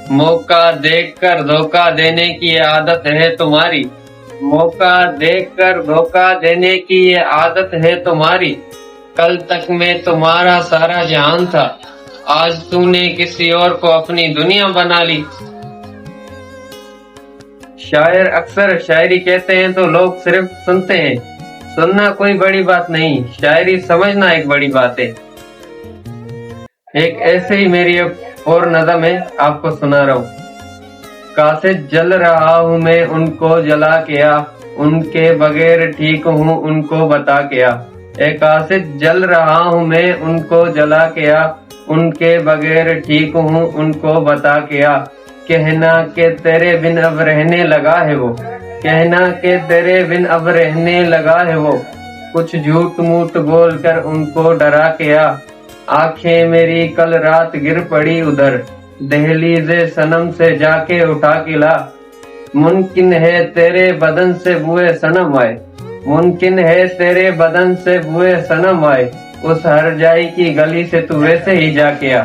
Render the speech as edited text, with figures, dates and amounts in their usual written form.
موقع دیکھ کر دھوکہ دینے کی یہ عادت ہے تمہاری، موقع دیکھ کر دھوکہ دینے کی یہ عادت ہے تمہاری۔ کل تک میں تمہارا سارا جہان تھا، آج تو نے کسی اور کو اپنی دنیا بنا لی۔ شاعر اکثر شاعری کہتے ہیں تو لوگ صرف سنتے ہیں، سننا کوئی بڑی بات نہیں، شاعری سمجھنا ایک بڑی بات ہے۔ ایک ایسے ہی میری اور نظم ہے، آپ کو سنا رہا ہوں۔ قاصد جل رہا ہوں میں ان کو جلا کیا، ان کے بغیر ٹھیک ہوں ان کو بتا کیا۔ اے قاصد جل رہا ہوں میں ان کو جلا کیا، ان کے بغیر ٹھیک ہوں ان کو بتا کیا۔ کہنا کہ تیرے بن اب رہنے لگا ہے وہ، کہنا کہ تیرے بن اب رہنے لگا ہے وہ، کچھ جھوٹ موٹ بول کر ان کو ڈرا کیا۔ آنکھیں میری کل رات گر پڑی ادھر، دہلیز صنم سے جا کے اٹھا کے لا۔ ممکن ہے تیرے بدن سے بوئے صنم آئے، ممکن ہے تیرے بدن سے بوئے صنم آئے، اس ہر جائی کی گلی سے تو ویسے ہی جا کے آ۔